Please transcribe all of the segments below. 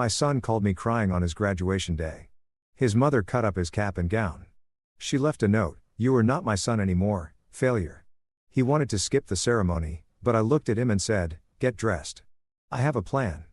My son called me crying on his graduation day. His mother cut up his cap and gown. She left a note, "You are not my son anymore, failure." He wanted to skip the ceremony, but I looked at him and said, "Get dressed. I have a plan."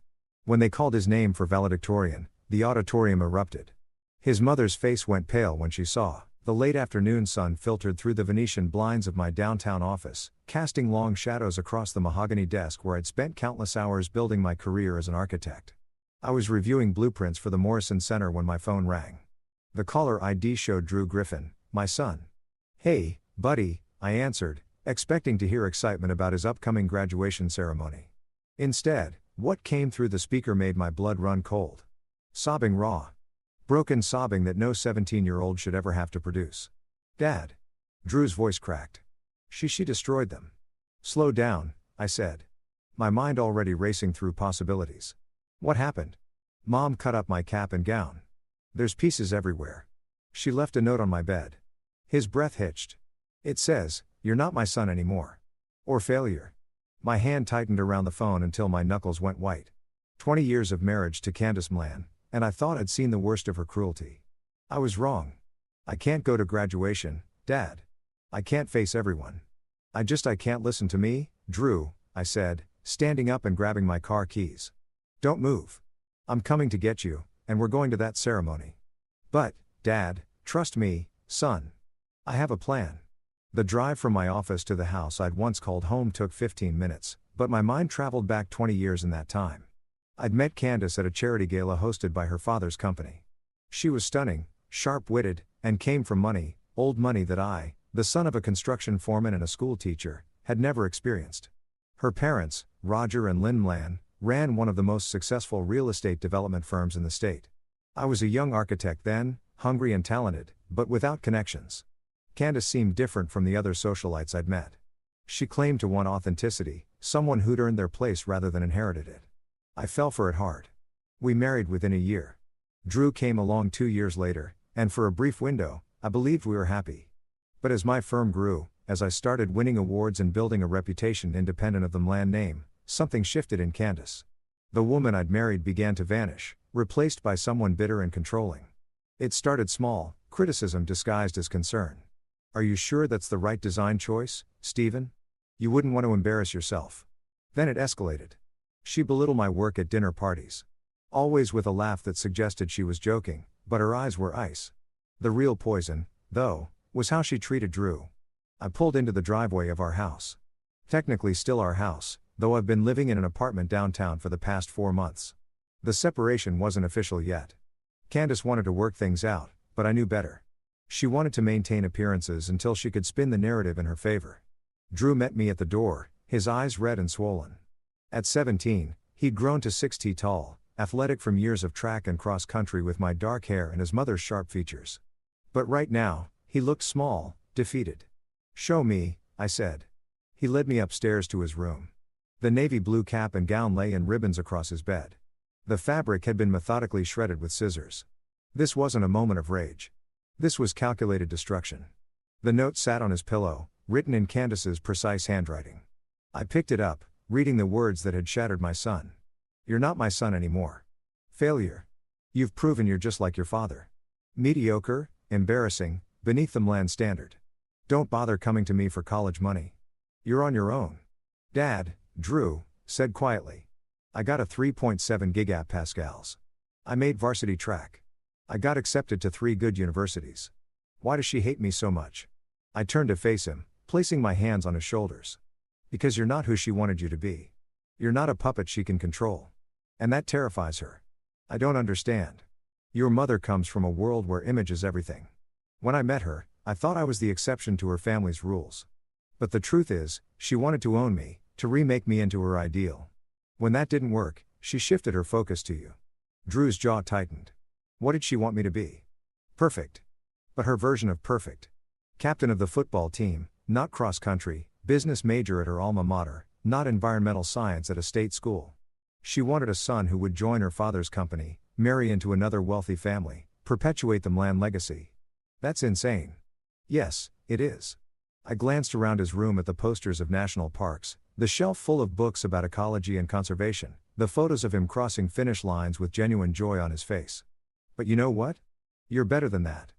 When they called his name for valedictorian, the auditorium erupted. His mother's face went pale when she saw the late afternoon sun filtered through the Venetian blinds of my downtown office, casting long shadows across the mahogany desk where I'd spent countless hours building my career as an architect. I was reviewing blueprints for the Morrison Center when my phone rang. The caller ID showed Drew Griffin, my son. "Hey, buddy," I answered, expecting to hear excitement about his upcoming graduation ceremony. Instead, what came through the speaker made my blood run cold. Sobbing raw. Broken sobbing that no 17-year-old should ever have to produce. "Dad." Drew's voice cracked. She destroyed them. "Slow down," I said. My mind already racing through possibilities. "What happened?" "Mom cut up my cap and gown. There's pieces everywhere. She left a note on my bed." His breath hitched. "It says, 'You're not my son anymore.' Or failure." My hand tightened around the phone until my knuckles went white. 20 years of marriage to Candace Mlan, and I thought I'd seen the worst of her cruelty. I was wrong. "I can't go to graduation, Dad. I can't face everyone. I can't listen to me, Drew," I said, standing up and grabbing my car keys. "Don't move. I'm coming to get you, and we're going to that ceremony." "But, Dad, trust me, son. I have a plan." The drive from my office to the house I'd once called home took 15 minutes, but my mind traveled back 20 years in that time. I'd met Candace at a charity gala hosted by her father's company. She was stunning, sharp-witted, and came from money, old money that I, the son of a construction foreman and a school teacher, had never experienced. Her parents, Roger and Lynn Mlan, ran one of the most successful real estate development firms in the state. I was a young architect then, hungry and talented, but without connections. Candace seemed different from the other socialites I'd met. She claimed to want authenticity, someone who'd earned their place rather than inherited it. I fell for it hard. We married within a year. Drew came along 2 years later, and for a brief window, I believed we were happy. But as my firm grew, as I started winning awards and building a reputation independent of the Mlan name, something shifted in Candace. The woman I'd married began to vanish, replaced by someone bitter and controlling. It started small, criticism disguised as concern. "Are you sure that's the right design choice, Stephen? You wouldn't want to embarrass yourself." Then it escalated. She belittled my work at dinner parties. Always with a laugh that suggested she was joking, but her eyes were ice. The real poison, though, was how she treated Drew. I pulled into the driveway of our house. Technically still our house, though I've been living in an apartment downtown for the past 4 months. The separation wasn't official yet. Candace wanted to work things out, but I knew better. She wanted to maintain appearances until she could spin the narrative in her favor. Drew met me at the door, his eyes red and swollen. At 17, he'd grown to 6 feet tall, athletic from years of track and cross country with my dark hair and his mother's sharp features. But right now, he looked small, defeated. "Show me," I said. He led me upstairs to his room. The navy blue cap and gown lay in ribbons across his bed. The fabric had been methodically shredded with scissors. This wasn't a moment of rage. This was calculated destruction. The note sat on his pillow, written in Candace's precise handwriting. I picked it up, reading the words that had shattered my son. "You're not my son anymore. Failure. You've proven you're just like your father. Mediocre, embarrassing, beneath the Mlan standard. Don't bother coming to me for college money. You're on your own." "Dad," Drew said quietly. "I got a 3.7 gigapascals. I made varsity track. I got accepted to 3 good universities. Why does she hate me so much?" I turned to face him, placing my hands on his shoulders. "Because you're not who she wanted you to be. You're not a puppet she can control. And that terrifies her. I don't understand. Your mother comes from a world where image is everything. When I met her, I thought I was the exception to her family's rules. But the truth is, she wanted to own me, to remake me into her ideal. When that didn't work, she shifted her focus to you." Drew's jaw tightened. "What did she want me to be?" "Perfect. But her version of perfect. Captain of the football team, not cross-country, business major at her alma mater, not environmental science at a state school. She wanted a son who would join her father's company, marry into another wealthy family, perpetuate the Mlan legacy. That's insane." "Yes, it is." I glanced around his room at the posters of national parks, The shelf full of books about ecology and conservation, the photos of him crossing finish lines with genuine joy on his face. But you know what? You're better than that.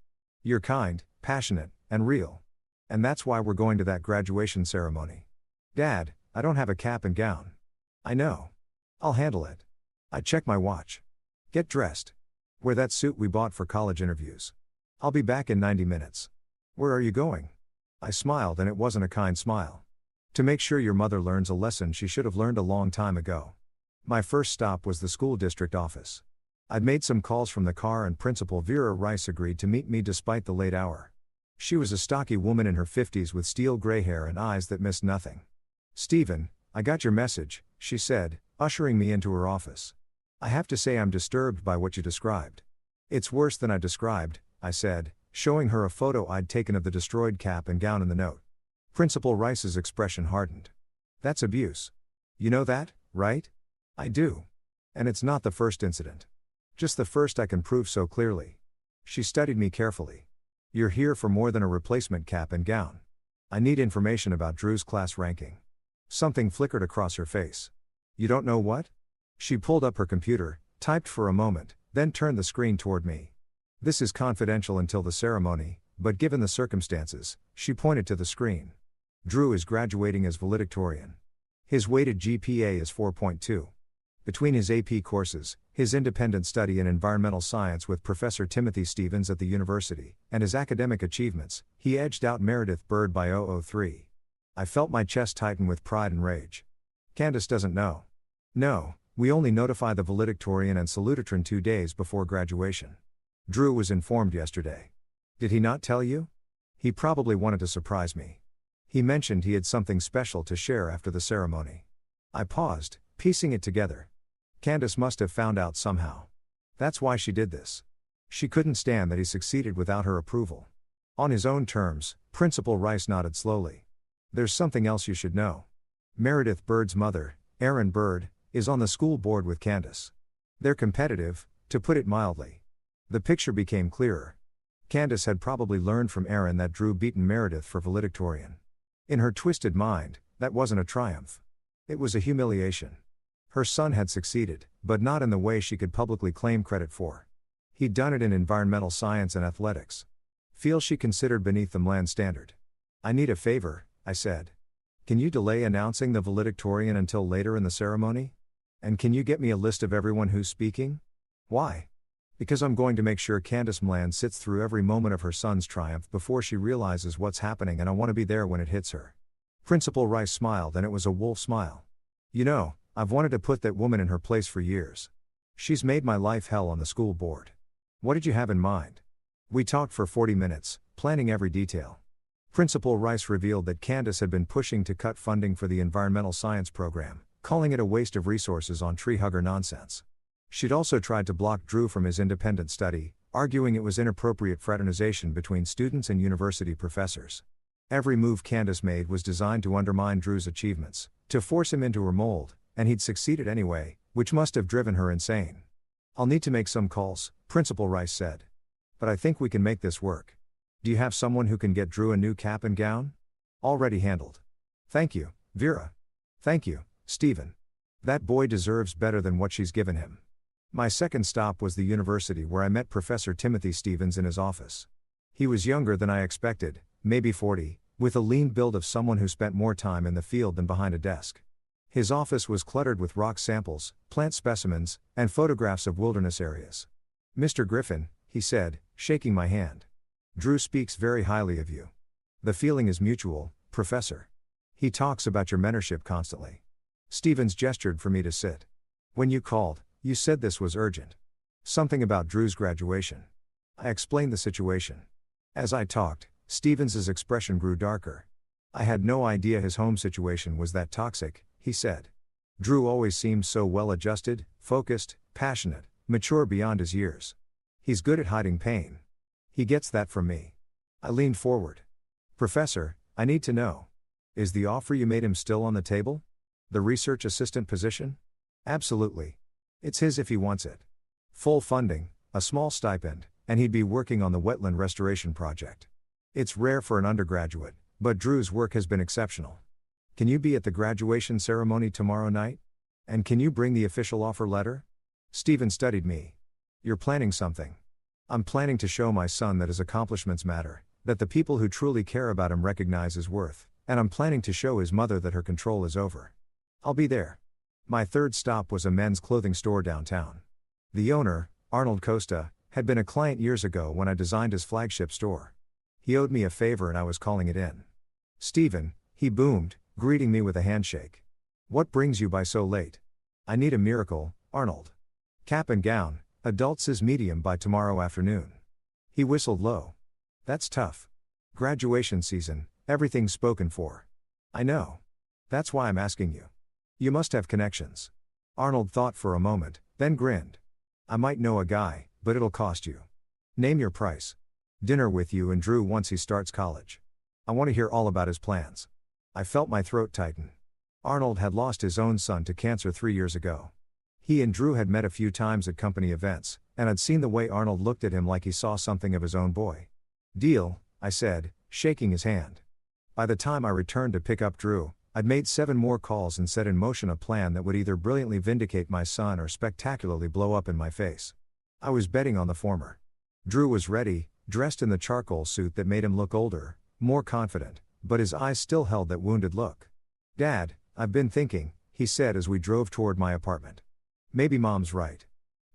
You're kind, passionate, and real. And that's why we're going to that graduation ceremony. Dad, I don't have a cap and gown. I know. I'll handle it. I check my watch. Get dressed. Wear that suit we bought for college interviews. I'll be back in 90 minutes. Where are you going? I smiled, and it wasn't a kind smile. To make sure your mother learns a lesson she should have learned a long time ago. My first stop was the school district office. I'd made some calls from the car, and Principal Vera Rice agreed to meet me despite the late hour. She was a stocky woman in her 50s with steel gray hair and eyes that missed nothing. "Stephen, I got your message," she said, ushering me into her office. "I have to say I'm disturbed by what you described." "It's worse than I described," I said, showing her a photo I'd taken of the destroyed cap and gown in the note. Principal Rice's expression hardened. "That's abuse. You know that, right?" "I do. And it's not the first incident. Just the first I can prove so clearly." She studied me carefully. "You're here for more than a replacement cap and gown. I need information about Drew's class ranking." Something flickered across her face. "You don't know what?" She pulled up her computer, typed for a moment, then turned the screen toward me. "This is confidential until the ceremony, but given the circumstances," she pointed to the screen. "Drew is graduating as valedictorian. His weighted GPA is 4.2. Between his AP courses, his independent study in environmental science with Professor Timothy Stevens at the university, and his academic achievements, he edged out Meredith Bird by 0.003. I felt my chest tighten with pride and rage. "Candace doesn't know." "No, we only notify the valedictorian and salutatorian 2 days before graduation. Drew was informed yesterday." "Did he not tell you?" "He probably wanted to surprise me. He mentioned he had something special to share after the ceremony." I paused, piecing it together. Candace must have found out somehow. That's why she did this. She couldn't stand that he succeeded without her approval. On his own terms, Principal Rice nodded slowly. "There's something else you should know. Meredith Bird's mother, Erin Bird, is on the school board with Candace. They're competitive, to put it mildly." The picture became clearer. Candace had probably learned from Erin that Drew beaten Meredith for valedictorian. In her twisted mind, that wasn't a triumph. It was a humiliation. Her son had succeeded, but not in the way she could publicly claim credit for. He'd done it in environmental science and athletics. Fields she considered beneath the Mlan standard. "I need a favor," I said. "Can you delay announcing the valedictorian until later in the ceremony? And can you get me a list of everyone who's speaking?" "Why?" "Because I'm going to make sure Candace Mlan sits through every moment of her son's triumph before she realizes what's happening, and I want to be there when it hits her." Principal Rice smiled, and it was a wolf smile. "You know, I've wanted to put that woman in her place for years. She's made my life hell on the school board." "What did you have in mind?" We talked for 40 minutes, planning every detail. Principal Rice revealed that Candace had been pushing to cut funding for the environmental science program, calling it a waste of resources on tree hugger nonsense. She'd also tried to block Drew from his independent study, arguing it was inappropriate fraternization between students and university professors. Every move Candace made was designed to undermine Drew's achievements, to force him into her mold, and he'd succeeded anyway, which must have driven her insane. "I'll need to make some calls," Principal Rice said. "But I think we can make this work. Do you have someone who can get Drew a new cap and gown?" "Already handled." "Thank you, Vera." "Thank you, Stephen. That boy deserves better than what she's given him." My second stop was the university, where I met Professor Timothy Stevens in his office. He was younger than I expected, maybe 40, with a lean build of someone who spent more time in the field than behind a desk. His office was cluttered with rock samples, plant specimens, and photographs of wilderness areas. "Mr. Griffin," he said, shaking my hand. "Drew speaks very highly of you. The feeling is mutual, Professor. He talks about your mentorship constantly." Stevens gestured for me to sit. "When you called, you said this was urgent. Something about Drew's graduation." I explained the situation. As I talked, Stevens's expression grew darker. "I had no idea his home situation was that toxic," he said. "Drew always seemed so well-adjusted, focused, passionate, mature beyond his years. He's good at hiding pain. He gets that from me." I leaned forward. "Professor, I need to know. Is the offer you made him still on the table? The research assistant position?" "Absolutely. It's his if he wants it. Full funding, a small stipend, and he'd be working on the wetland restoration project. It's rare for an undergraduate, but Drew's work has been exceptional." Can you be at the graduation ceremony tomorrow night? And can you bring the official offer letter? Stephen studied me. You're planning something. I'm planning to show my son that his accomplishments matter, that the people who truly care about him recognize his worth, and I'm planning to show his mother that her control is over. I'll be there. My third stop was a men's clothing store downtown. The owner, Arnold Costa, had been a client years ago when I designed his flagship store. He owed me a favor and I was calling it in. Stephen, he boomed, greeting me with a handshake. What brings you by so late? I need a miracle, Arnold. Cap and gown, adult size medium by tomorrow afternoon. He whistled low. That's tough. Graduation season, everything's spoken for. I know. That's why I'm asking you. You must have connections. Arnold thought for a moment, then grinned. I might know a guy, but it'll cost you. Name your price. Dinner with you and Drew once he starts college. I want to hear all about his plans. I felt my throat tighten. Arnold had lost his own son to cancer 3 years ago. He and Drew had met a few times at company events, and I'd seen the way Arnold looked at him like he saw something of his own boy. Deal, I said, shaking his hand. By the time I returned to pick up Drew, I'd made 7 more calls and set in motion a plan that would either brilliantly vindicate my son or spectacularly blow up in my face. I was betting on the former. Drew was ready, dressed in the charcoal suit that made him look older, more confident, but his eyes still held that wounded look. Dad, I've been thinking, he said as we drove toward my apartment. Maybe Mom's right.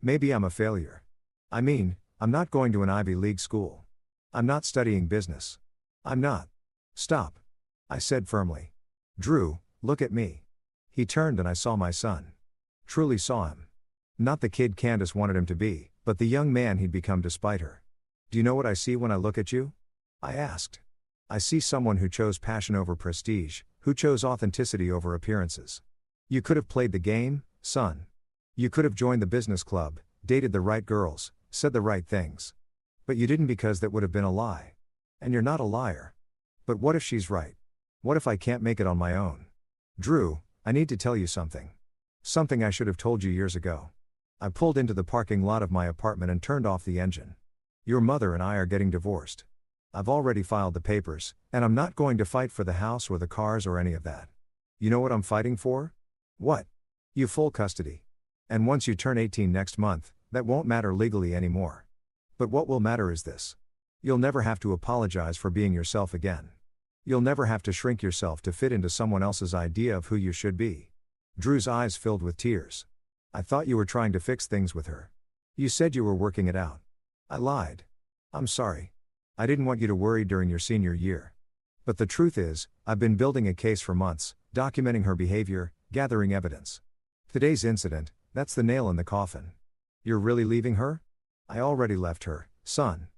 Maybe I'm a failure. I mean, I'm not going to an Ivy League school. I'm not studying business. I'm not. Stop. I said firmly. Drew, look at me. He turned and I saw my son. Truly saw him. Not the kid Candace wanted him to be, but the young man he'd become despite her. Do you know what I see when I look at you? I asked. I see someone who chose passion over prestige, who chose authenticity over appearances. You could have played the game, son. You could have joined the business club, dated the right girls, said the right things. But you didn't because that would have been a lie. And you're not a liar. But what if she's right? What if I can't make it on my own? Drew, I need to tell you something. Something I should have told you years ago. I pulled into the parking lot of my apartment and turned off the engine. Your mother and I are getting divorced. I've already filed the papers, and I'm not going to fight for the house or the cars or any of that. You know what I'm fighting for? What? You full custody. And once you turn 18 next month, that won't matter legally anymore. But what will matter is this. You'll never have to apologize for being yourself again. You'll never have to shrink yourself to fit into someone else's idea of who you should be. Drew's eyes filled with tears. I thought you were trying to fix things with her. You said you were working it out. I lied. I'm sorry. I didn't want you to worry during your senior year. But the truth is, I've been building a case for months, documenting her behavior, gathering evidence. Today's incident, that's the nail in the coffin. You're really leaving her? I already left her, son.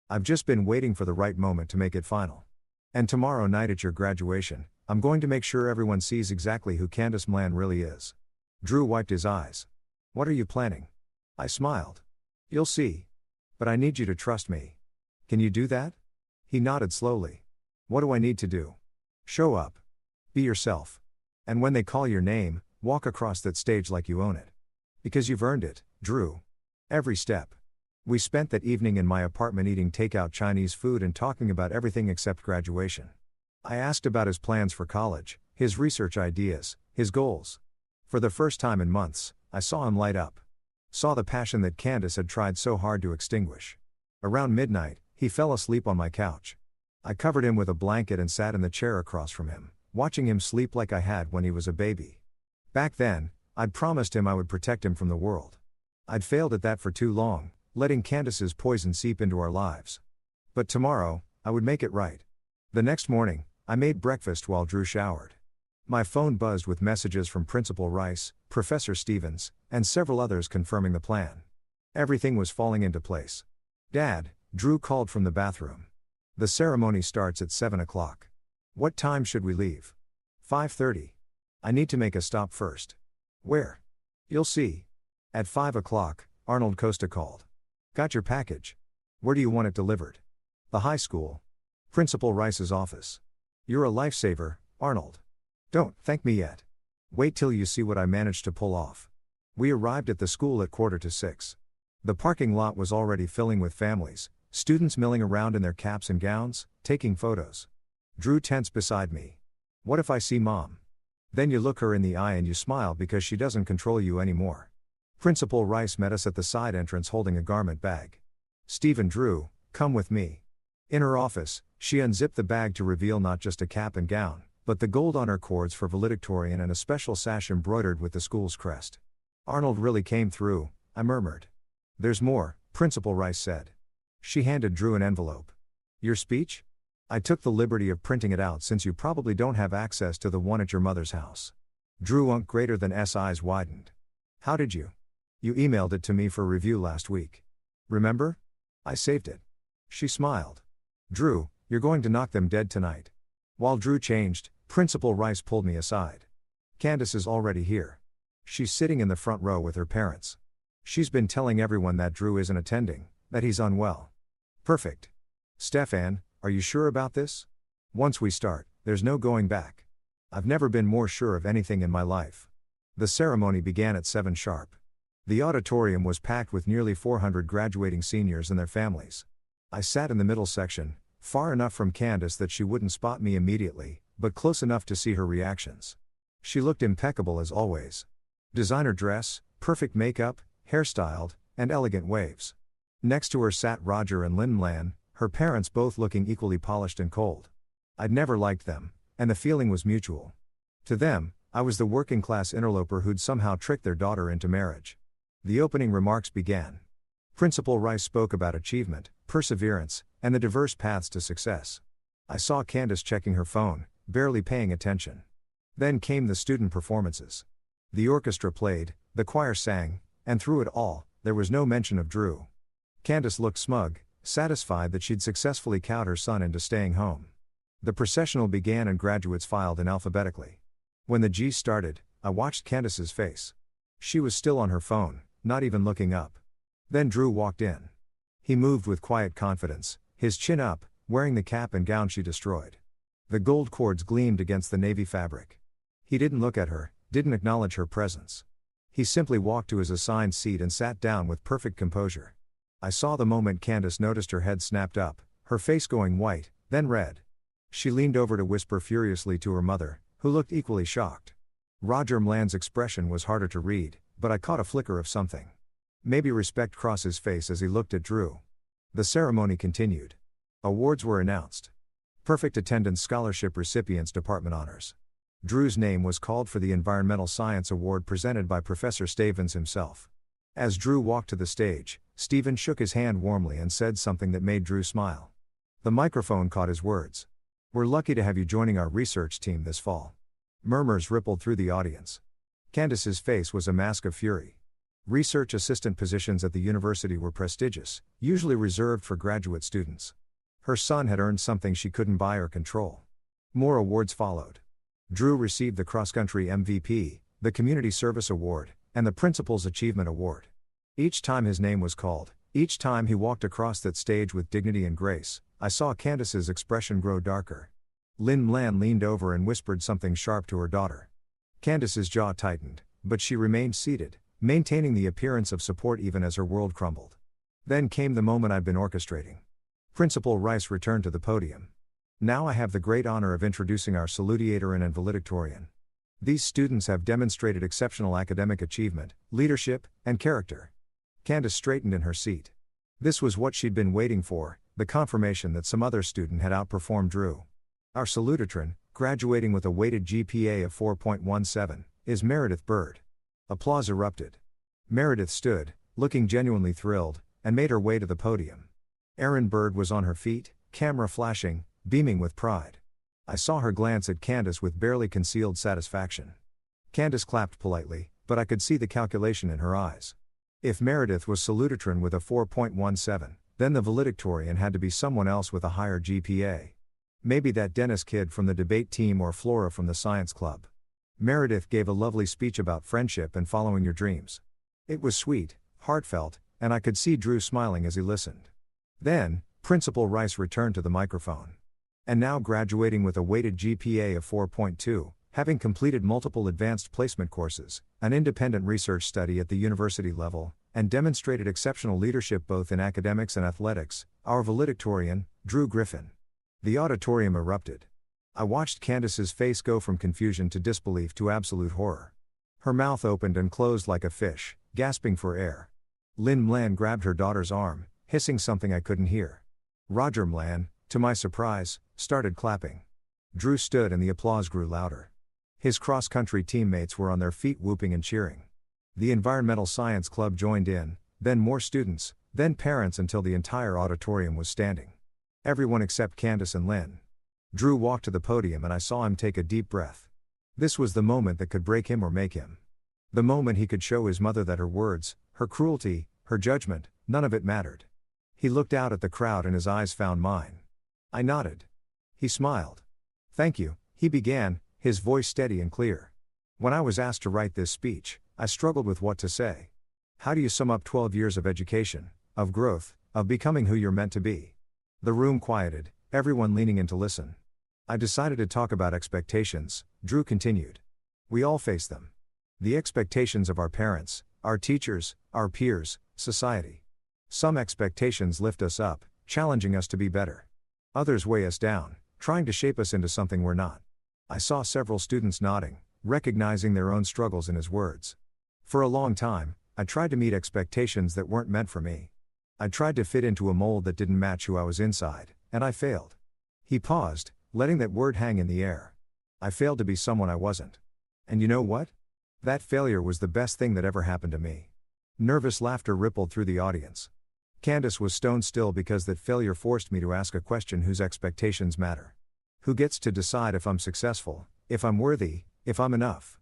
I've just been waiting for the right moment to make it final. And tomorrow night at your graduation, I'm going to make sure everyone sees exactly who Candace Mlan really is. Drew wiped his eyes. What are you planning? I smiled. You'll see. But I need you to trust me. Can you do that? He nodded slowly. What do I need to do? Show up. Be yourself. And when they call your name, walk across that stage like you own it. Because you've earned it, Drew. Every step. We spent that evening in my apartment eating takeout Chinese food and talking about everything except graduation. I asked about his plans for college, his research ideas, his goals. For the first time in months, I saw him light up. Saw the passion that Candace had tried so hard to extinguish. Around midnight, he fell asleep on my couch. I covered him with a blanket and sat in the chair across from him, watching him sleep like I had when he was a baby. Back then, I'd promised him I would protect him from the world. I'd failed at that for too long, letting Candace's poison seep into our lives. But tomorrow, I would make it right. The next morning, I made breakfast while Drew showered. My phone buzzed with messages from Principal Rice, Professor Stevens, and several others confirming the plan. Everything was falling into place. Dad, Drew called from the bathroom. The ceremony starts at 7 o'clock. What time should we leave? 5:30. I need to make a stop first. Where? You'll see. At 5 o'clock, Arnold Costa called. Got your package. Where do you want it delivered? The high school. Principal Rice's office. You're a lifesaver, Arnold. Don't thank me yet. Wait till you see what I managed to pull off. We arrived at the school at 5:45. The parking lot was already filling with families, students milling around in their caps and gowns, taking photos. Drew tensed beside me. What if I see Mom? Then you look her in the eye and you smile because she doesn't control you anymore. Principal Rice met us at the side entrance holding a garment bag. "Stephen Drew, come with me." In her office, she unzipped the bag to reveal not just a cap and gown, but the gold honor cords for valedictorian and a special sash embroidered with the school's crest. "Arnold really came through," I murmured. "There's more," Principal Rice said. She handed Drew an envelope. "Your speech? I took the liberty of printing it out since you probably don't have access to the one at your mother's house." Drew Unk greater than S eyes widened. "How did you? You emailed it to me for review last week. Remember? I saved it." She smiled. "Drew, you're going to knock them dead tonight." While Drew changed, Principal Rice pulled me aside. "Candace is already here. She's sitting in the front row with her parents. She's been telling everyone that Drew isn't attending, that he's unwell." "Perfect. Stefan, are you sure about this? Once we start, there's no going back." I've never been more sure of anything in my life. The ceremony began at 7 sharp. The auditorium was packed with nearly 400 graduating seniors and their families. I sat in the middle section, far enough from Candace that she wouldn't spot me immediately, but close enough to see her reactions. She looked impeccable as always. Designer dress, perfect makeup, hairstyled, and elegant waves. Next to her sat Roger and Lynn Mlan, her parents both looking equally polished and cold. I'd never liked them, and the feeling was mutual. To them, I was the working-class interloper who'd somehow tricked their daughter into marriage. The opening remarks began. Principal Rice spoke about achievement, perseverance, and the diverse paths to success. I saw Candace checking her phone, barely paying attention. Then came the student performances. The orchestra played, the choir sang, and through it all, there was no mention of Drew. Candace looked smug, satisfied that she'd successfully cowed her son into staying home. The processional began and graduates filed in alphabetically. When the G started, I watched Candace's face. She was still on her phone, not even looking up. Then Drew walked in. He moved with quiet confidence, his chin up, wearing the cap and gown she destroyed. The gold cords gleamed against the navy fabric. He didn't look at her, didn't acknowledge her presence. He simply walked to his assigned seat and sat down with perfect composure. I saw the moment Candace noticed her head snapped up, her face going white, then red. She leaned over to whisper furiously to her mother, who looked equally shocked. Roger Mlan's expression was harder to read, but I caught a flicker of something. Maybe respect crossed his face as he looked at Drew. The ceremony continued. Awards were announced. Perfect attendance scholarship recipients department honors. Drew's name was called for the Environmental Science Award presented by Professor Stavens himself. As Drew walked to the stage, Stephen shook his hand warmly and said something that made Drew smile. The microphone caught his words. "We're lucky to have you joining our research team this fall." Murmurs rippled through the audience. Candace's face was a mask of fury. Research assistant positions at the university were prestigious, usually reserved for graduate students. Her son had earned something she couldn't buy or control. More awards followed. Drew received the cross-country MVP, the Community Service Award, and the Principal's Achievement Award. Each time his name was called, each time he walked across that stage with dignity and grace, I saw Candace's expression grow darker. Lynn Mlan leaned over and whispered something sharp to her daughter. Candace's jaw tightened, but she remained seated, maintaining the appearance of support even as her world crumbled. Then came the moment I'd been orchestrating. Principal Rice returned to the podium. "Now I have the great honor of introducing our salutatorian and valedictorian. These students have demonstrated exceptional academic achievement, leadership, and character." Candace straightened in her seat. This was what she'd been waiting for, the confirmation that some other student had outperformed Drew. Our salutatorian, graduating with a weighted GPA of 4.17, is Meredith Bird. Applause erupted. Meredith stood, looking genuinely thrilled, and made her way to the podium. Erin Bird was on her feet, camera flashing, beaming with pride. I saw her glance at Candace with barely concealed satisfaction. Candace clapped politely, but I could see the calculation in her eyes. If Meredith was salutatorian with a 4.17, then the valedictorian had to be someone else with a higher GPA. Maybe that Dennis kid from the debate team or Flora from the science club. Meredith gave a lovely speech about friendship and following your dreams. It was sweet, heartfelt, and I could see Drew smiling as he listened. Then, Principal Rice returned to the microphone. And now graduating with a weighted GPA of 4.2, having completed multiple advanced placement courses, an independent research study at the university level, and demonstrated exceptional leadership both in academics and athletics, our valedictorian, Drew Griffin. The auditorium erupted. I watched Candace's face go from confusion to disbelief to absolute horror. Her mouth opened and closed like a fish, gasping for air. Lynn Mlan grabbed her daughter's arm, hissing something I couldn't hear. Roger Mlan, to my surprise, started clapping. Drew stood and the applause grew louder. His cross-country teammates were on their feet whooping and cheering. The Environmental Science Club joined in, then more students, then parents until the entire auditorium was standing. Everyone except Candace and Lynn. Drew walked to the podium and I saw him take a deep breath. This was the moment that could break him or make him. The moment he could show his mother that her words, her cruelty, her judgment, none of it mattered. He looked out at the crowd and his eyes found mine. I nodded. He smiled. "Thank you," he began, his voice steady and clear. "When I was asked to write this speech, I struggled with what to say. How do you sum up 12 years of education, of growth, of becoming who you're meant to be?" The room quieted, everyone leaning in to listen. "I decided to talk about expectations," Drew continued. "We all face them. The expectations of our parents, our teachers, our peers, society. Some expectations lift us up, challenging us to be better. Others weigh us down, trying to shape us into something we're not." I saw several students nodding, recognizing their own struggles in his words. For a long time, I tried to meet expectations that weren't meant for me. I tried to fit into a mold that didn't match who I was inside, and I failed. He paused, letting that word hang in the air. I failed to be someone I wasn't. And you know what? That failure was the best thing that ever happened to me. Nervous laughter rippled through the audience. Candace was stone still because that failure forced me to ask a question whose expectations matter. Who gets to decide if I'm successful, if I'm worthy, if I'm enough?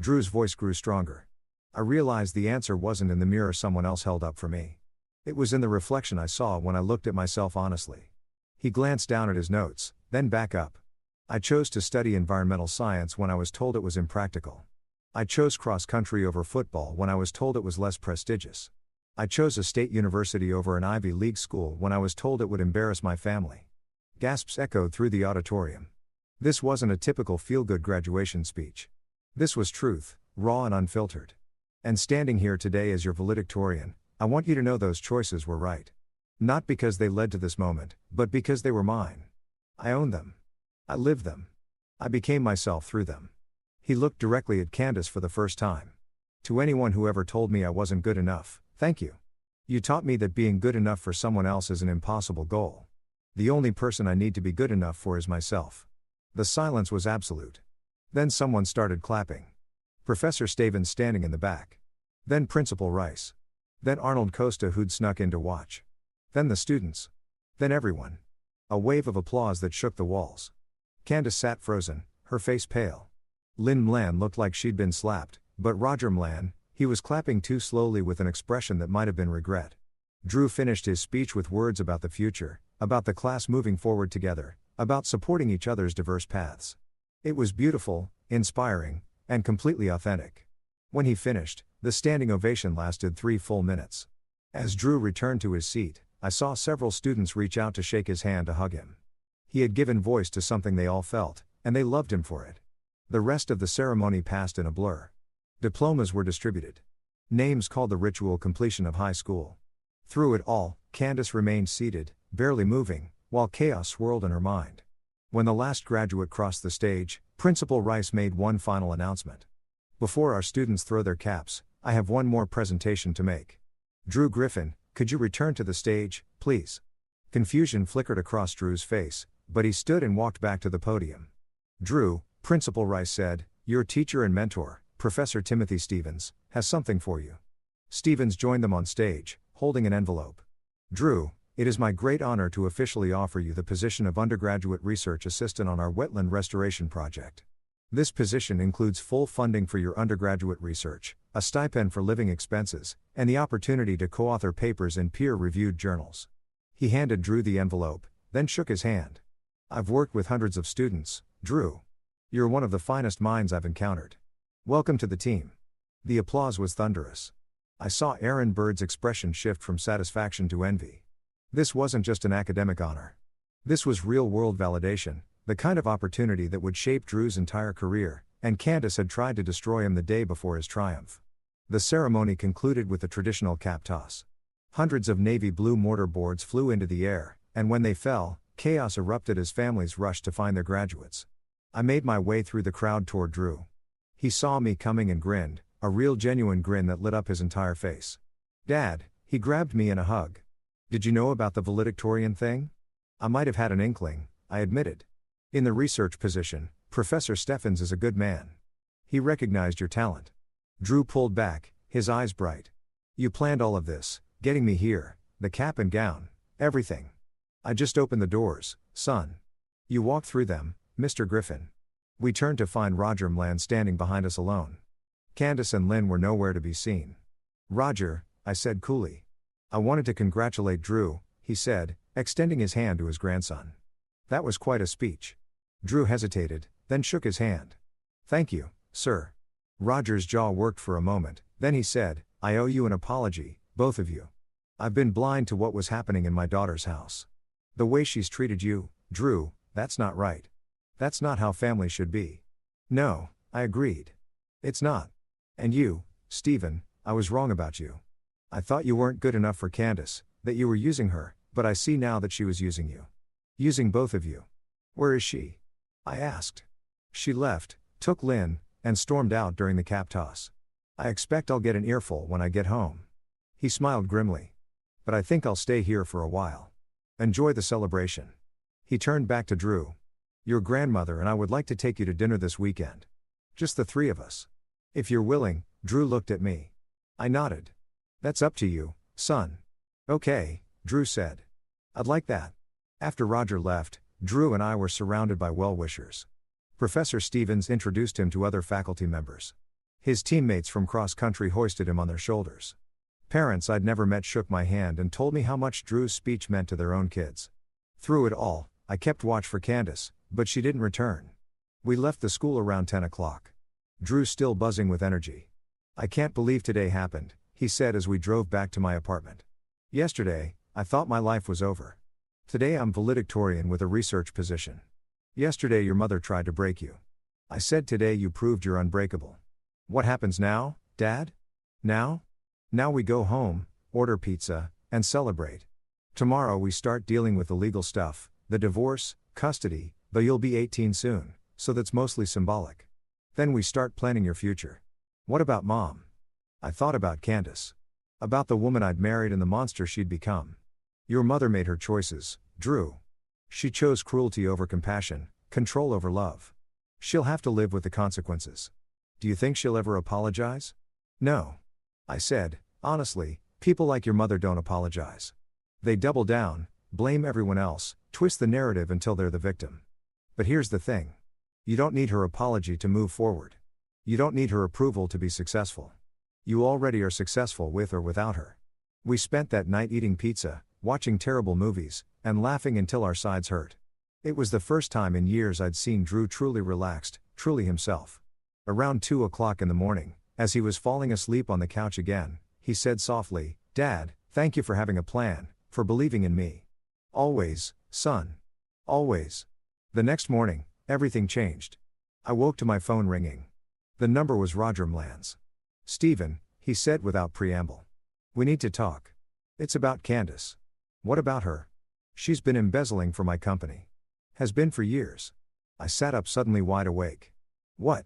Drew's voice grew stronger. I realized the answer wasn't in the mirror someone else held up for me. It was in the reflection I saw when I looked at myself honestly. He glanced down at his notes, then back up. I chose to study environmental science when I was told it was impractical. I chose cross-country over football when I was told it was less prestigious. I chose a state university over an Ivy League school when I was told it would embarrass my family. Gasps echoed through the auditorium. This wasn't a typical feel-good graduation speech. This was truth, raw and unfiltered. And standing here today as your valedictorian, I want you to know those choices were right. Not because they led to this moment, but because they were mine. I owned them. I lived them. I became myself through them. He looked directly at Candace for the first time. To anyone who ever told me I wasn't good enough, thank you. You taught me that being good enough for someone else is an impossible goal. The only person I need to be good enough for is myself. The silence was absolute. Then someone started clapping. Professor Stavins standing in the back. Then Principal Rice. Then Arnold Costa who'd snuck in to watch. Then the students. Then everyone. A wave of applause that shook the walls. Candace sat frozen, her face pale. Lynn Mlan looked like she'd been slapped, but Roger Mlan, he was clapping too slowly with an expression that might have been regret. Drew finished his speech with words about the future, about the class moving forward together, about supporting each other's diverse paths. It was beautiful, inspiring, and completely authentic. When he finished, the standing ovation lasted 3 full minutes. As Drew returned to his seat, I saw several students reach out to shake his hand to hug him. He had given voice to something they all felt, and they loved him for it. The rest of the ceremony passed in a blur. Diplomas were distributed. Names called the ritual completion of high school. Through it all, Candace remained seated, barely moving, while chaos swirled in her mind. When the last graduate crossed the stage, Principal Rice made one final announcement. "Before our students throw their caps, I have one more presentation to make. Drew Griffin, could you return to the stage, please?" Confusion flickered across Drew's face, but he stood and walked back to the podium. "Drew," Principal Rice said, "your teacher and mentor, Professor Timothy Stavins, has something for you." Stavins joined them on stage, holding an envelope. "Drew, it is my great honor to officially offer you the position of undergraduate research assistant on our wetland restoration project. This position includes full funding for your undergraduate research, a stipend for living expenses, and the opportunity to co-author papers in peer-reviewed journals." He handed Drew the envelope, then shook his hand. "I've worked with hundreds of students, Drew. You're one of the finest minds I've encountered. Welcome to the team." The applause was thunderous. I saw Aaron Bird's expression shift from satisfaction to envy. This wasn't just an academic honor. This was real-world validation, the kind of opportunity that would shape Drew's entire career, and Candace had tried to destroy him the day before his triumph. The ceremony concluded with the traditional cap toss. Hundreds of navy blue mortar boards flew into the air, and when they fell, chaos erupted as families rushed to find their graduates. I made my way through the crowd toward Drew. He saw me coming and grinned, a real genuine grin that lit up his entire face. Dad, he grabbed me in a hug. Did you know about the valedictorian thing? I might have had an inkling, I admitted. In the research position, Professor Steffens is a good man. He recognized your talent. Drew pulled back, his eyes bright. You planned all of this, getting me here, the cap and gown, everything. I just opened the doors, son. You walked through them, Mr. Griffin. We turned to find Roger Mlan standing behind us alone. Candace and Lynn were nowhere to be seen. Roger, I said coolly. I wanted to congratulate Drew, he said, extending his hand to his grandson. That was quite a speech. Drew hesitated, then shook his hand. Thank you, sir. Roger's jaw worked for a moment, then he said, I owe you an apology, both of you. I've been blind to what was happening in my daughter's house. The way she's treated you, Drew, that's not right. That's not how family should be. No, I agreed. It's not. And you, Stephen, I was wrong about you. I thought you weren't good enough for Candace, that you were using her, but I see now that she was using you. Using both of you. Where is she? I asked. She left, took Lynn, and stormed out during the cap toss. I expect I'll get an earful when I get home. He smiled grimly. But I think I'll stay here for a while. Enjoy the celebration. He turned back to Drew. Your grandmother and I would like to take you to dinner this weekend. Just the three of us. If you're willing, Drew looked at me. I nodded. That's up to you, son. Okay, Drew said. I'd like that. After Roger left, Drew and I were surrounded by well-wishers. Professor Stevens introduced him to other faculty members. His teammates from cross-country hoisted him on their shoulders. Parents I'd never met shook my hand and told me how much Drew's speech meant to their own kids. Through it all, I kept watch for Candace, but she didn't return. We left the school around 10 o'clock. Drew still buzzing with energy. I can't believe today happened, he said as we drove back to my apartment. Yesterday, I thought my life was over. Today I'm valedictorian with a research position. Yesterday your mother tried to break you. I said today you proved you're unbreakable. What happens now, Dad? Now? Now we go home, order pizza, and celebrate. Tomorrow we start dealing with the legal stuff, the divorce, custody, though you'll be 18 soon, so that's mostly symbolic. Then we start planning your future. What about Mom? I thought about Candace. About the woman I'd married and the monster she'd become. Your mother made her choices, Drew. She chose cruelty over compassion, control over love. She'll have to live with the consequences. Do you think she'll ever apologize? No. I said, honestly, people like your mother don't apologize. They double down, blame everyone else, twist the narrative until they're the victim. But here's the thing. You don't need her apology to move forward. You don't need her approval to be successful. You already are successful with or without her. We spent that night eating pizza, watching terrible movies, and laughing until our sides hurt. It was the first time in years I'd seen Drew truly relaxed, truly himself. Around 2 o'clock in the morning, as he was falling asleep on the couch again, he said softly, Dad, thank you for having a plan, for believing in me. Always, son. Always. The next morning, everything changed. I woke to my phone ringing. The number was Roger Mlan's. Stephen, he said without preamble. We need to talk. It's about Candace. What about her? She's been embezzling for my company. Has been for years. I sat up suddenly wide awake. What?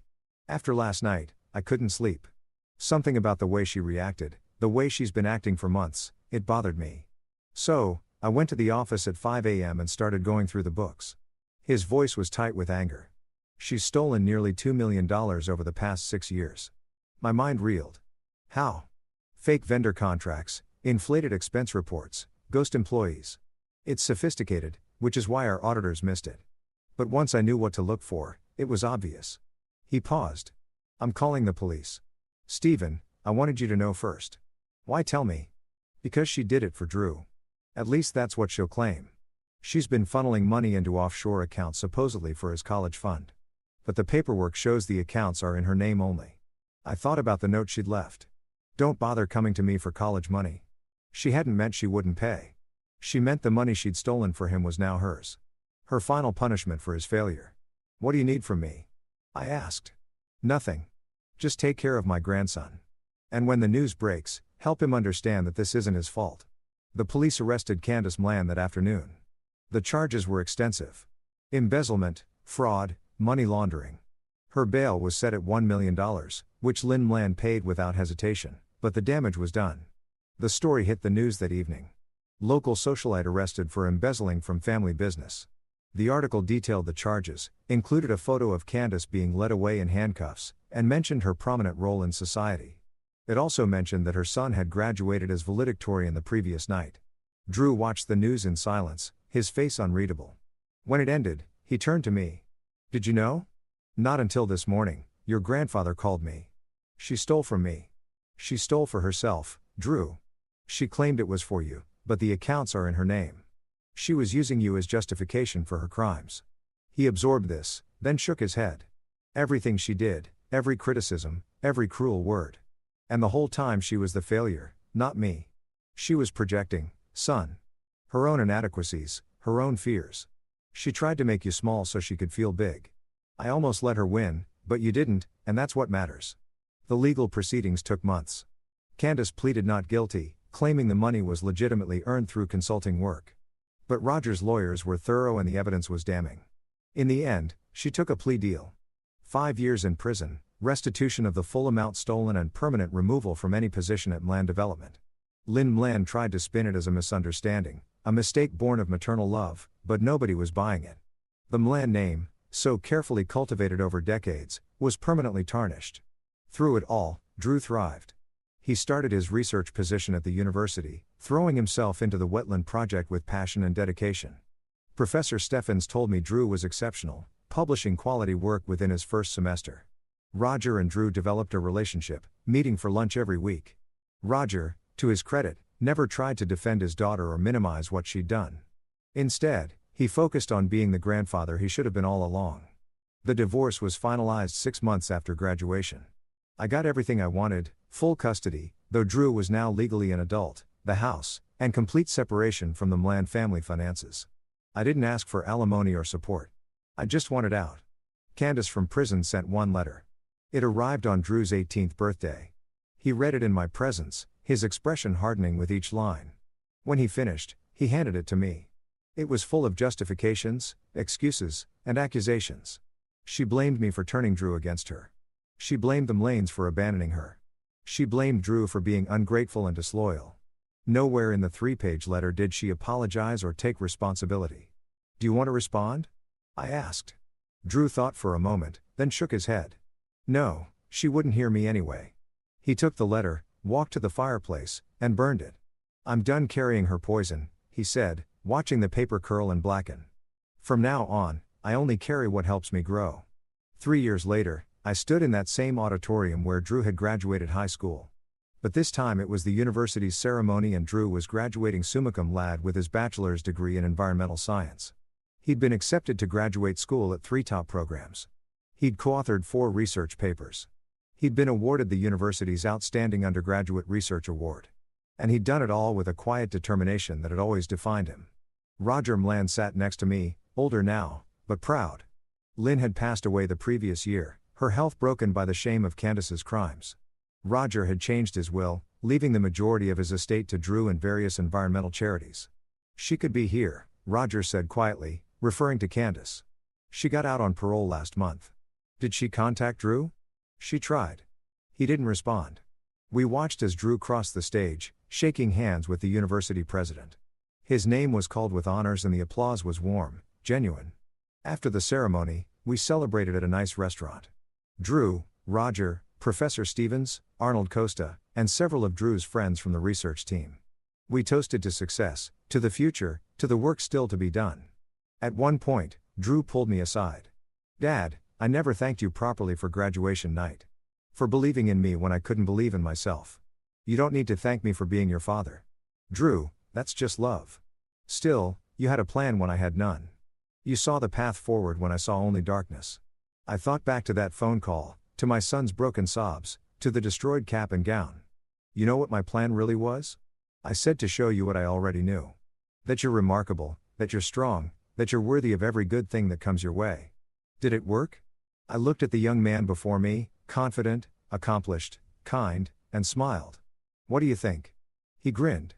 After last night, I couldn't sleep. Something about the way she reacted, the way she's been acting for months, it bothered me. So, I went to the office at 5 a.m. and started going through the books. His voice was tight with anger. She's stolen nearly $2 million over the past 6 years. My mind reeled. How? Fake vendor contracts, inflated expense reports, ghost employees. It's sophisticated, which is why our auditors missed it. But once I knew what to look for, it was obvious. He paused. I'm calling the police. Stephen, I wanted you to know first. Why tell me? Because she did it for Drew. At least that's what she'll claim. She's been funneling money into offshore accounts supposedly for his college fund. But the paperwork shows the accounts are in her name only. I thought about the note she'd left. Don't bother coming to me for college money. She hadn't meant she wouldn't pay. She meant the money she'd stolen for him was now hers. Her final punishment for his failure. What do you need from me? I asked. Nothing. Just take care of my grandson. And when the news breaks, help him understand that this isn't his fault. The police arrested Candace Mlan that afternoon. The charges were extensive. Embezzlement, fraud, money laundering. Her bail was set at $1 million, which Lynn Mlan paid without hesitation, but the damage was done. The story hit the news that evening. Local socialite arrested for embezzling from family business. The article detailed the charges, included a photo of Candace being led away in handcuffs, and mentioned her prominent role in society. It also mentioned that her son had graduated as valedictorian the previous night. Drew watched the news in silence, his face unreadable. When it ended, he turned to me. "Did you know? Not until this morning, your grandfather called me. She stole from me. She stole for herself, Drew. She claimed it was for you, but the accounts are in her name. She was using you as justification for her crimes." He absorbed this, then shook his head. Everything she did, every criticism, every cruel word. And the whole time she was the failure, not me. She was projecting, son. Her own inadequacies, her own fears. She tried to make you small so she could feel big. I almost let her win, but you didn't, and that's what matters. The legal proceedings took months. Candace pleaded not guilty, claiming the money was legitimately earned through consulting work. But Roger's lawyers were thorough and the evidence was damning. In the end, she took a plea deal. 5 years in prison, restitution of the full amount stolen and permanent removal from any position at Mlan Development. Lynn Mlan tried to spin it as a misunderstanding, a mistake born of maternal love, but nobody was buying it. The Mlan name, so carefully cultivated over decades, was permanently tarnished. Through it all, Drew thrived. He started his research position at the university, throwing himself into the wetland project with passion and dedication. Professor Steffens told me Drew was exceptional, publishing quality work within his first semester. Roger and Drew developed a relationship, meeting for lunch every week. Roger, to his credit, never tried to defend his daughter or minimize what she'd done. Instead, he focused on being the grandfather he should have been all along. The divorce was finalized 6 months after graduation. I got everything I wanted, full custody, though Drew was now legally an adult, the house, and complete separation from the Mlan family finances. I didn't ask for alimony or support. I just wanted out. Candace from prison sent one letter. It arrived on Drew's 18th birthday. He read it in my presence, his expression hardening with each line. When he finished, he handed it to me. It was full of justifications, excuses, and accusations. She blamed me for turning Drew against her. She blamed the Mlanes for abandoning her. She blamed Drew for being ungrateful and disloyal. Nowhere in the 3-page letter did she apologize or take responsibility. "Do you want to respond?" I asked. Drew thought for a moment, then shook his head. No, she wouldn't hear me anyway. He took the letter, walked to the fireplace, and burned it. "I'm done carrying her poison," he said, watching the paper curl and blacken. "From now on, I only carry what helps me grow." 3 years later, I stood in that same auditorium where Drew had graduated high school. But this time it was the university's ceremony and Drew was graduating summa cum laude with his bachelor's degree in environmental science. He'd been accepted to graduate school at 3 top programs. He'd co-authored 4 research papers. He'd been awarded the university's Outstanding Undergraduate Research Award. And he'd done it all with a quiet determination that had always defined him. Roger Mlan sat next to me, older now, but proud. Lynn had passed away the previous year, her health broken by the shame of Candace's crimes. Roger had changed his will, leaving the majority of his estate to Drew and various environmental charities. "She could be here," Roger said quietly, referring to Candace. "She got out on parole last month." "Did she contact Drew?" "She tried." He didn't respond. We watched as Drew crossed the stage, shaking hands with the university president. His name was called with honors and the applause was warm, genuine. After the ceremony, we celebrated at a nice restaurant. Drew, Roger, Professor Stevens, Arnold Costa, and several of Drew's friends from the research team. We toasted to success, to the future, to the work still to be done. At one point, Drew pulled me aside. "Dad, I never thanked you properly for graduation night. For believing in me when I couldn't believe in myself. You don't need to thank me for being your father. Drew, that's just love. Still, you had a plan when I had none. You saw the path forward when I saw only darkness." I thought back to that phone call, to my son's broken sobs, to the destroyed cap and gown. "You know what my plan really was?" I said, "To show you what I already knew. That you're remarkable, that you're strong, that you're worthy of every good thing that comes your way." Did it work? I looked at the young man before me, confident, accomplished, kind, and smiled. "What do you think?" He grinned.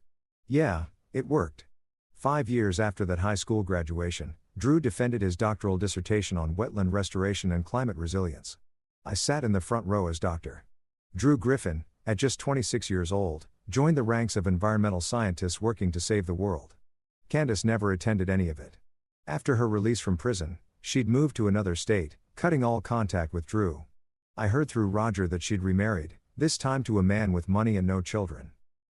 "Yeah, it worked." 5 years after that high school graduation, Drew defended his doctoral dissertation on wetland restoration and climate resilience. I sat in the front row as Dr. Drew Griffin, at just 26 years old, joined the ranks of environmental scientists working to save the world. Candace never attended any of it. After her release from prison, she'd moved to another state, cutting all contact with Drew. I heard through Roger that she'd remarried, this time to a man with money and no children.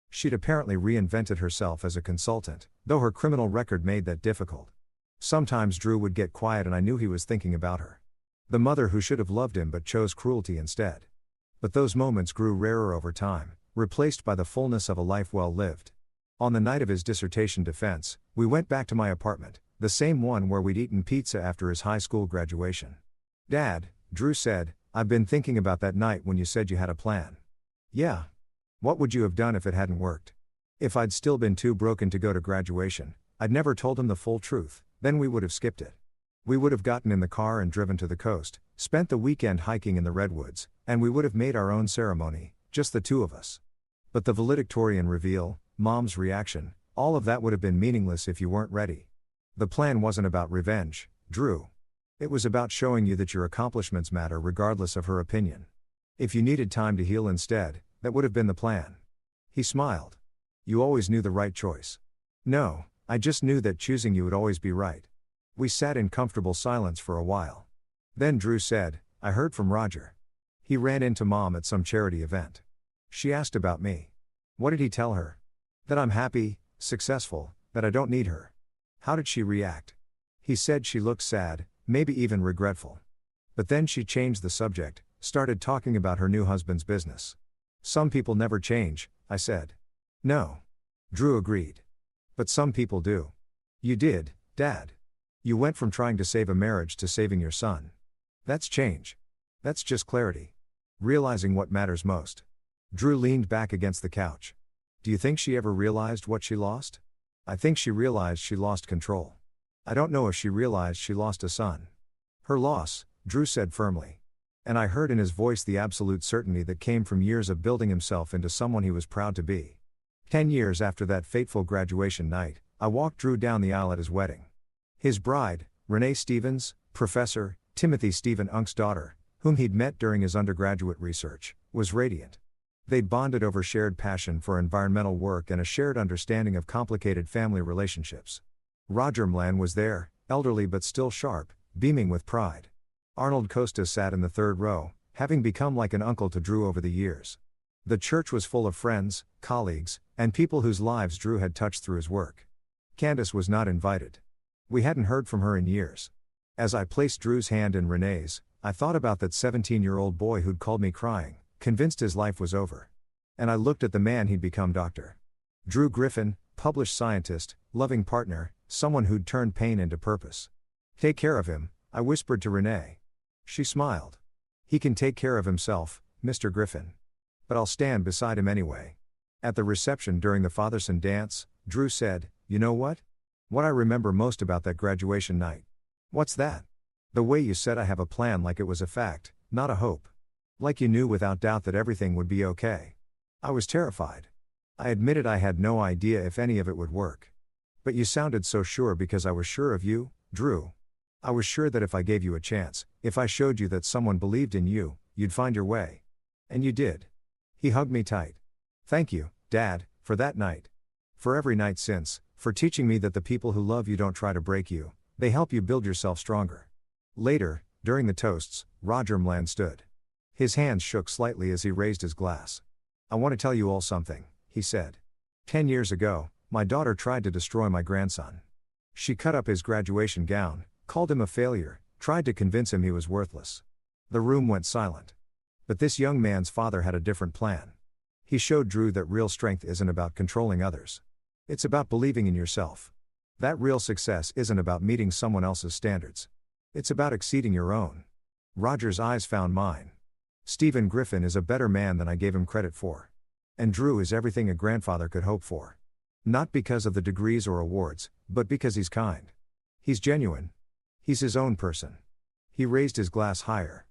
She'd apparently reinvented herself as a consultant, though her criminal record made that difficult. Sometimes Drew would get quiet and I knew he was thinking about her. The mother who should have loved him but chose cruelty instead. But those moments grew rarer over time, replaced by the fullness of a life well lived. On the night of his dissertation defense, we went back to my apartment, the same one where we'd eaten pizza after his high school graduation. "Dad," Drew said, "I've been thinking about that night when you said you had a plan." "Yeah. What would you have done if it hadn't worked?" "If I'd still been too broken to go to graduation, I'd never told him the full truth, then we would have skipped it. We would have gotten in the car and driven to the coast, spent the weekend hiking in the redwoods, and we would have made our own ceremony, just the two of us. But the valedictorian reveal, Mom's reaction, all of that would have been meaningless if you weren't ready. The plan wasn't about revenge, Drew. It was about showing you that your accomplishments matter regardless of her opinion. If you needed time to heal instead, that would have been the plan." He smiled. "You always knew the right choice." "No, I just knew that choosing you would always be right." We sat in comfortable silence for a while. Then Drew said, "I heard from Roger. He ran into Mom at some charity event. She asked about me." "What did he tell her?" "That I'm happy, successful, that I don't need her." "How did she react?" "He said she looked sad, maybe even regretful. But then she changed the subject, started talking about her new husband's business." "Some people never change," I said. "No." Drew agreed. "But some people do. You did, Dad. You went from trying to save a marriage to saving your son. That's change. That's just clarity. Realizing what matters most." Drew leaned back against the couch. "Do you think she ever realized what she lost?" "I think she realized she lost control. I don't know if she realized she lost a son." "Her loss," Drew said firmly. And I heard in his voice the absolute certainty that came from years of building himself into someone he was proud to be. 10 years after that fateful graduation night, I walked Drew down the aisle at his wedding. His bride, Renee Stevens, Professor Timothy Stephen Unk's daughter, whom he'd met during his undergraduate research, was radiant. They'd bonded over shared passion for environmental work and a shared understanding of complicated family relationships. Roger Mlan was there, elderly but still sharp, beaming with pride. Arnold Costa sat in the third row, having become like an uncle to Drew over the years. The church was full of friends, colleagues, and people whose lives Drew had touched through his work. Candace was not invited. We hadn't heard from her in years. As I placed Drew's hand in Renee's, I thought about that 17-year-old boy who'd called me crying, convinced his life was over. And I looked at the man he'd become, Dr. Drew Griffin, published scientist, loving partner, someone who'd turned pain into purpose. "Take care of him," I whispered to Renee. She smiled. "He can take care of himself, Mr. Griffin. But I'll stand beside him anyway." At the reception during the father-son dance, Drew said, "You know what? What I remember most about that graduation night." "What's that?" "The way you said I have a plan, like it was a fact, not a hope. Like you knew without doubt that everything would be okay." I was terrified. I admitted I had no idea if any of it would work. "But you sounded so sure because I was sure of you, Drew. I was sure that if I gave you a chance, if I showed you that someone believed in you, you'd find your way. And you did." He hugged me tight. "Thank you, Dad, for that night. For every night since, for teaching me that the people who love you don't try to break you, they help you build yourself stronger." Later, during the toasts, Roger Mlan stood. His hands shook slightly as he raised his glass. "I want to tell you all something," he said. 10 years ago, my daughter tried to destroy my grandson. She cut up his graduation gown, called him a failure, tried to convince him he was worthless. The room went silent. But this young man's father had a different plan. He showed Drew that real strength isn't about controlling others. It's about believing in yourself. That real success isn't about meeting someone else's standards. It's about exceeding your own. Roger's eyes found mine. Stephen Griffin is a better man than I gave him credit for. And Drew is everything a grandfather could hope for. Not because of the degrees or awards, but because he's kind. He's genuine. He's his own person." He raised his glass higher.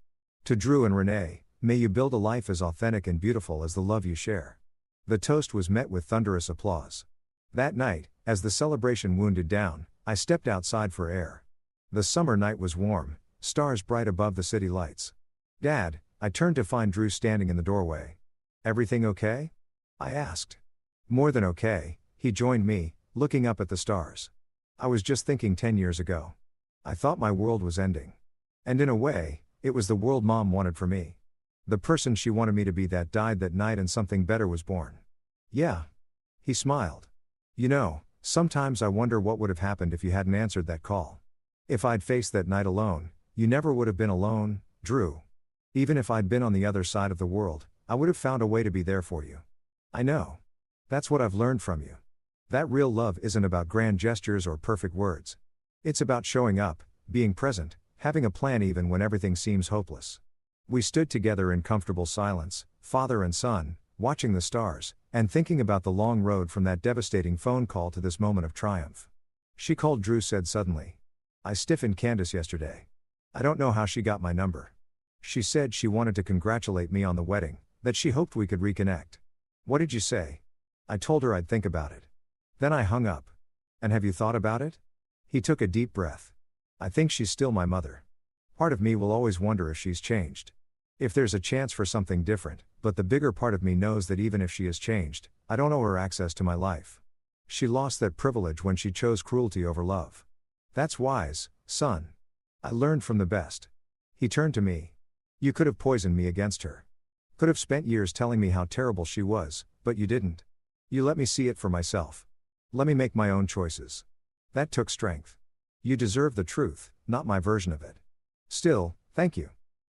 "To Drew and Renee, may you build a life as authentic and beautiful as the love you share." The toast was met with thunderous applause. That night, as the celebration wound down, I stepped outside for air. The summer night was warm, stars bright above the city lights. "Dad," I turned to find Drew standing in the doorway. "Everything okay?" I asked. "More than okay," he joined me, looking up at the stars. "I was just thinking 10 years ago. I thought my world was ending. And in a way, it was the world Mom wanted for me. The person she wanted me to be that died that night and something better was born." "Yeah." He smiled. "You know, sometimes I wonder what would have happened if you hadn't answered that call. If I'd faced that night alone, you never would have been alone, Drew. Even if I'd been on the other side of the world, I would have found a way to be there for you. I know. That's what I've learned from you. That real love isn't about grand gestures or perfect words. It's about showing up, being present, having a plan even when everything seems hopeless." We stood together in comfortable silence, father and son, watching the stars, and thinking about the long road from that devastating phone call to this moment of triumph. "She called," Drew said suddenly. "I stiffened Candace yesterday. I don't know how she got my number. She said she wanted to congratulate me on the wedding, that she hoped we could reconnect. What did you say?" I told her I'd think about it. Then I hung up. "And have you thought about it?" He took a deep breath. "I think she's still my mother. Part of me will always wonder if she's changed. If there's a chance for something different, but the bigger part of me knows that even if she has changed, I don't owe her access to my life. She lost that privilege when she chose cruelty over love. That's wise, son. I learned from the best." He turned to me. "You could have poisoned me against her. Could have spent years telling me how terrible she was, but you didn't. You let me see it for myself. Let me make my own choices. That took strength. You deserve the truth, not my version of it. Still, thank you."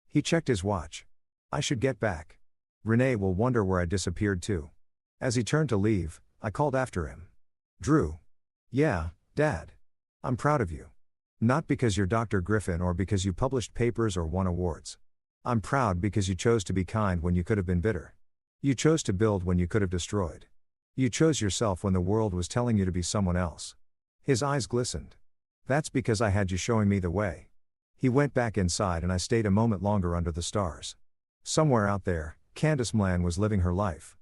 He checked his watch. "I should get back. Renee will wonder where I disappeared to." As he turned to leave, I called after him. "Drew." "Yeah, Dad. I'm proud of you. Not because you're Dr. Griffin or because you published papers or won awards. I'm proud because you chose to be kind when you could have been bitter. You chose to build when you could have destroyed. You chose yourself when the world was telling you to be someone else." His eyes glistened. "That's because I had you showing me the way." He went back inside and I stayed a moment longer under the stars. Somewhere out there, Candace Mlan was living her life.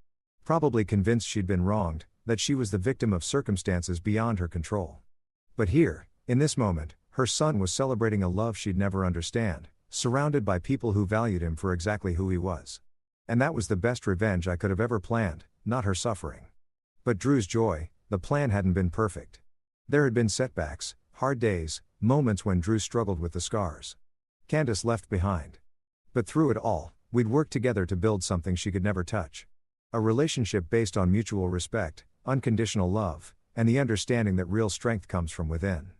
Probably convinced she'd been wronged, that she was the victim of circumstances beyond her control. But here, in this moment, her son was celebrating a love she'd never understand, surrounded by people who valued him for exactly who he was. And that was the best revenge I could have ever planned, not her suffering. But Drew's joy, the plan hadn't been perfect. There had been setbacks, hard days, moments when Drew struggled with the scars Candace left behind. But through it all, we'd worked together to build something she could never touch. A relationship based on mutual respect, unconditional love, and the understanding that real strength comes from within.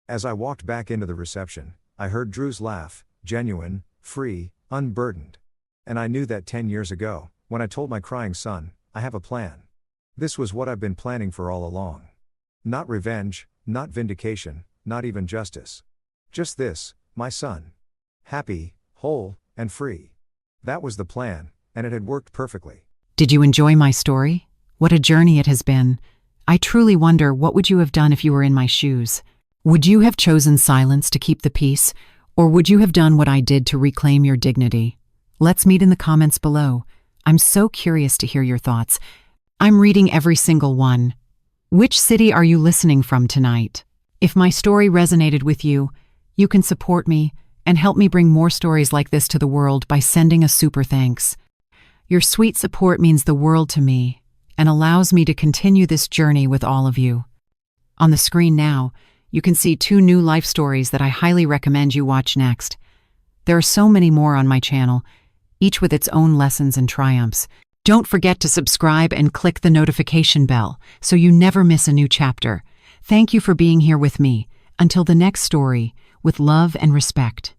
As I walked back into the reception, I heard Drew's laugh, genuine, free, unburdened. And I knew that 10 years ago, when I told my crying son, "I have a plan." This was what I've been planning for all along. Not revenge, not vindication, not even justice. Just this, my son. Happy, whole, and free. That was the plan, and it had worked perfectly. Did you enjoy my story? What a journey it has been. I truly wonder, what would you have done if you were in my shoes? Would you have chosen silence to keep the peace, or would you have done what I did to reclaim your dignity? Let's meet in the comments below. I'm so curious to hear your thoughts. I'm reading every single one. Which city are you listening from tonight? If my story resonated with you, you can support me and help me bring more stories like this to the world by sending a super thanks. Your sweet support means the world to me and allows me to continue this journey with all of you. On the screen now, you can see 2 new life stories that I highly recommend you watch next. There are so many more on my channel, each with its own lessons and triumphs. Don't forget to subscribe and click the notification bell so you never miss a new chapter. Thank you for being here with me. Until the next story, with love and respect.